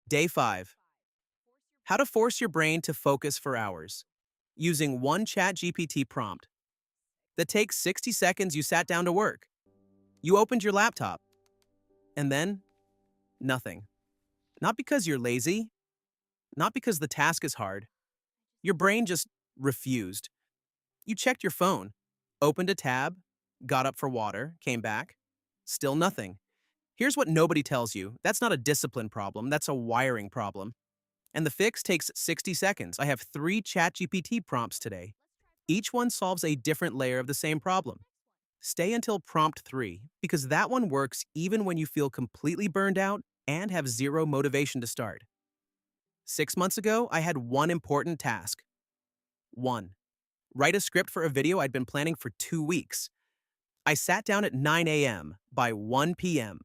Day 5. How to force your brain to focus for hours. Using one ChatGPT prompt. That takes 60 seconds you sat down to work. You opened your laptop. And then, nothing. Not because you're lazy, not because the task is hard. Your brain just refused. You checked your phone, opened a tab, got up for water, came back. Still nothing. Here's what nobody tells you. That's not a discipline problem, that's a wiring problem. And the fix takes 60 seconds. I have 3 ChatGPT prompts today. Each one solves a different layer of the same problem. Stay until prompt 3, because that one works even when you feel completely burned out and have zero motivation to start. 6 months ago, I had one important task. 1. Write a script for a video I'd been planning for 2 weeks. I sat down at 9 a.m. By 1 p.m.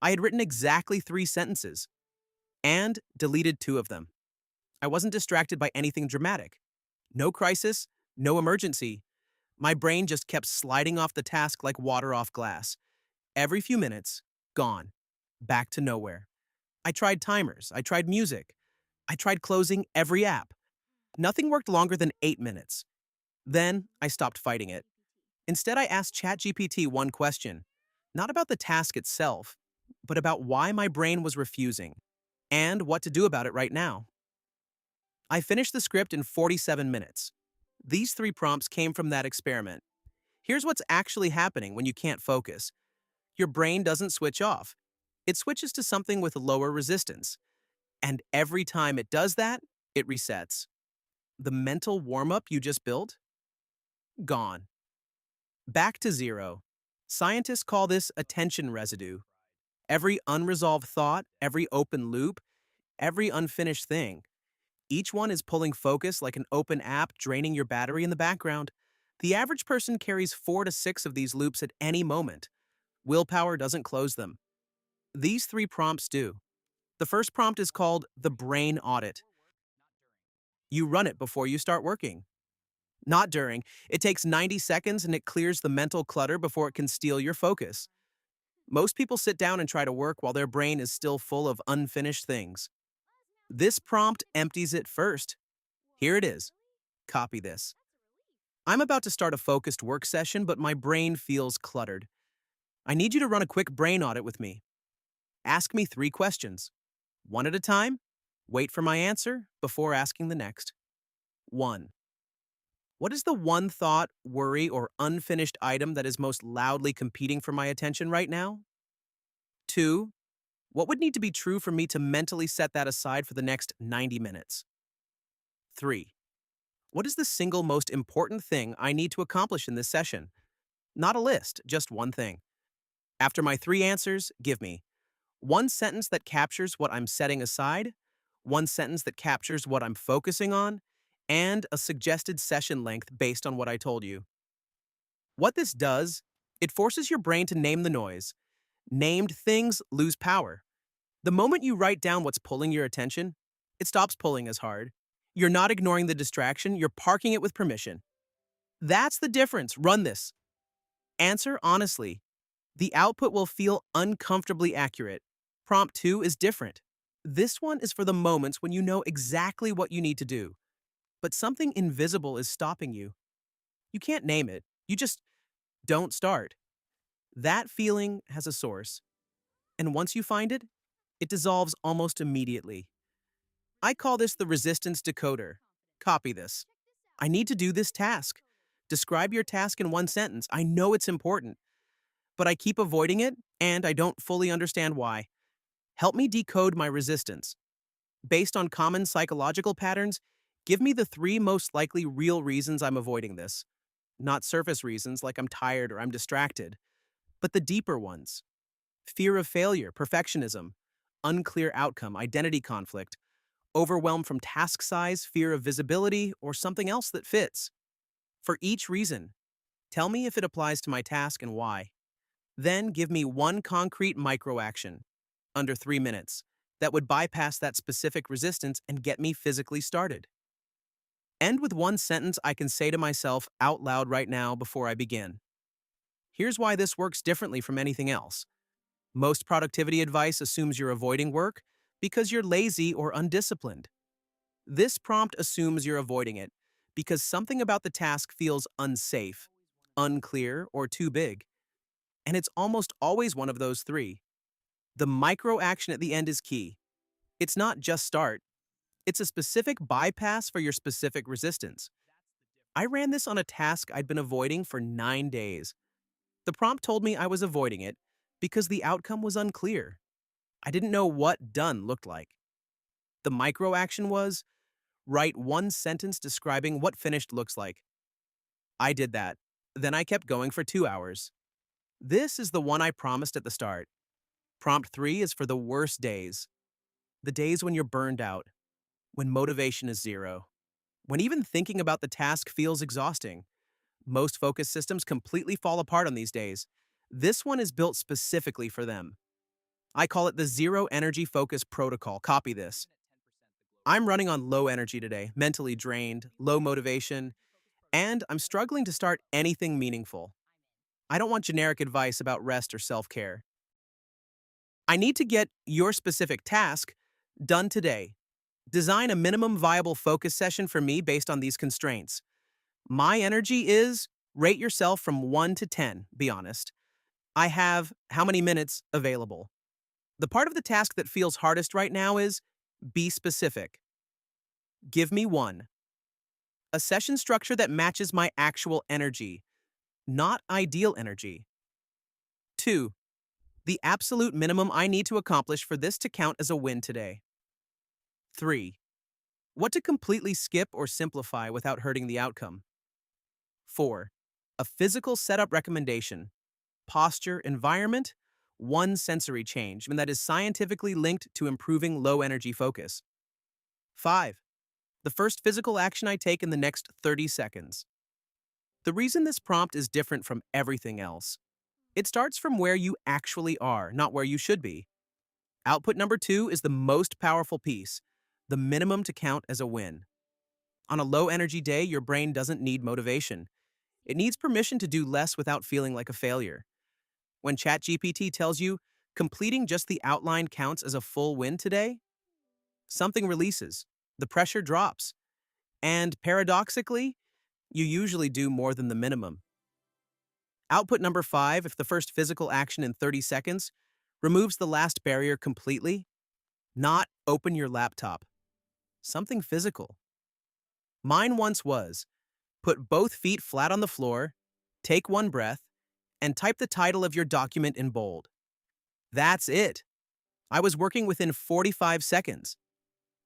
I had written exactly 3 sentences and deleted 2 of them. I wasn't distracted by anything dramatic. No crisis, no emergency. My brain just kept sliding off the task like water off glass. Every few minutes, gone. Back to nowhere. I tried timers, I tried music, I tried closing every app. Nothing worked longer than 8 minutes. Then, I stopped fighting it. Instead, I asked ChatGPT one question, not about the task itself, but about why my brain was refusing, and what to do about it right now. I finished the script in 47 minutes. These 3 prompts came from that experiment. Here's what's actually happening when you can't focus. Your brain doesn't switch off. It switches to something with lower resistance. And every time it does that, it resets. The mental warm-up you just built? Gone. Back to zero. Scientists call this attention residue. Every unresolved thought, every open loop, every unfinished thing. Each one is pulling focus like an open app, draining your battery in the background. The average person carries 4 to 6 of these loops at any moment. Willpower doesn't close them. These 3 prompts do. The first prompt is called the Brain Audit. You run it before you start working. Not during. It takes 90 seconds and it clears the mental clutter before it can steal your focus. Most people sit down and try to work while their brain is still full of unfinished things. This prompt empties it first. Here it is. Copy this. I'm about to start a focused work session, but my brain feels cluttered. I need you to run a quick brain audit with me. Ask me 3 questions. One at a time. Wait for my answer before asking the next. 1. What is the one thought, worry, or unfinished item that is most loudly competing for my attention right now? 2. What would need to be true for me to mentally set that aside for the next 90 minutes? 3. What is the single most important thing I need to accomplish in this session? Not a list, just one thing. After my 3 answers, give me one sentence that captures what I'm setting aside, one sentence that captures what I'm focusing on, and a suggested session length based on what I told you. What this does, it forces your brain to name the noise. Named things lose power. The moment you write down what's pulling your attention, it stops pulling as hard. You're not ignoring the distraction, you're parking it with permission. That's the difference. Run this. Answer honestly. The output will feel uncomfortably accurate. Prompt 2 is different. This one is for the moments when you know exactly what you need to do, but something invisible is stopping you. You can't name it. You just don't start. That feeling has a source, and once you find it, it dissolves almost immediately. I call this the Resistance Decoder. Copy this. I need to do this task. Describe your task in one sentence. I know it's important, but I keep avoiding it, and I don't fully understand why. Help me decode my resistance. Based on common psychological patterns, give me the 3 most likely real reasons I'm avoiding this. Not surface reasons like I'm tired or I'm distracted, but the deeper ones. Fear of failure, perfectionism, unclear outcome, identity conflict, overwhelm from task size, fear of visibility, or something else that fits. For each reason, tell me if it applies to my task and why. Then give me one concrete micro-action, under 3 minutes, that would bypass that specific resistance and get me physically started. End with one sentence I can say to myself out loud right now before I begin. Here's why this works differently from anything else. Most productivity advice assumes you're avoiding work, because you're lazy or undisciplined. This prompt assumes you're avoiding it because something about the task feels unsafe, unclear, or too big. And it's almost always one of those three. The micro action at the end is key. It's not just start, it's a specific bypass for your specific resistance. I ran this on a task I'd been avoiding for 9 days. The prompt told me I was avoiding it because the outcome was unclear. I didn't know what done looked like. The micro action was write one sentence describing what finished looks like. I did that. Then I kept going for 2 hours. This is the one I promised at the start. Prompt 3 is for the worst days. The days when you're burned out, when motivation is zero, when even thinking about the task feels exhausting. Most focus systems completely fall apart on these days. This one is built specifically for them. I call it the Zero Energy Focus Protocol. Copy this. I'm running on low energy today, mentally drained, low motivation, and I'm struggling to start anything meaningful. I don't want generic advice about rest or self-care. I need to get your specific task done today. Design a minimum viable focus session for me based on these constraints. My energy is rate yourself from 1 to 10, be honest. I have how many minutes available. The part of the task that feels hardest right now is be specific. Give me one. A session structure that matches my actual energy, not ideal energy. 2. The absolute minimum I need to accomplish for this to count as a win today. 3. What to completely skip or simplify without hurting the outcome. 4. A physical setup recommendation. Posture, environment, one sensory change, and that is scientifically linked to improving low energy focus. 5. The first physical action I take in the next 30 seconds. The reason this prompt is different from everything else, it starts from where you actually are, not where you should be. Output number 2 is the most powerful piece, the minimum to count as a win. On a low energy day, your brain doesn't need motivation. It needs permission to do less without feeling like a failure. When ChatGPT tells you completing just the outline counts as a full win today, something releases, the pressure drops, and paradoxically, you usually do more than the minimum. Output number 5, if the first physical action in 30 seconds removes the last barrier completely, not open your laptop. Something physical. Mine once was put both feet flat on the floor, take one breath, and type the title of your document in bold. That's it. I was working within 45 seconds.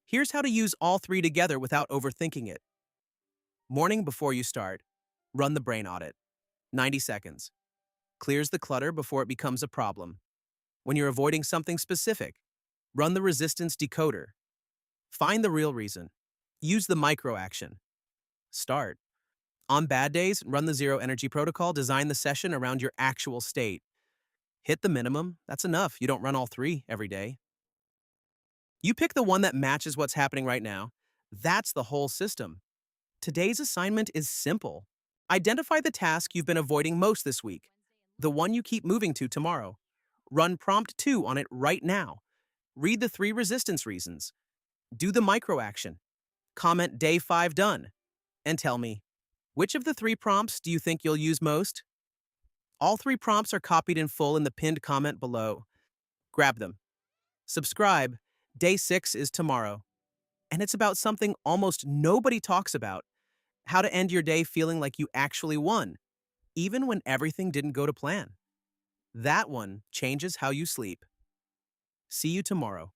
Here's how to use all three together without overthinking it. Morning before you start, run the brain audit. 90 seconds. Clears the clutter before it becomes a problem. When you're avoiding something specific, run the resistance decoder. Find the real reason. Use the micro action. Start. On bad days, run the zero energy protocol. Design the session around your actual state. Hit the minimum. That's enough. You don't run all three every day. You pick the one that matches what's happening right now. That's the whole system. Today's assignment is simple. Identify the task you've been avoiding most this week, the one you keep moving to tomorrow. Run prompt 2 on it right now. Read the 3 resistance reasons. Do the micro action. Comment day 5 done. And tell me, which of the 3 prompts do you think you'll use most? All 3 prompts are copied in full in the pinned comment below. Grab them. Subscribe. Day 6 is tomorrow. And it's about something almost nobody talks about. How to end your day feeling like you actually won, even when everything didn't go to plan. That one changes how you sleep. See you tomorrow.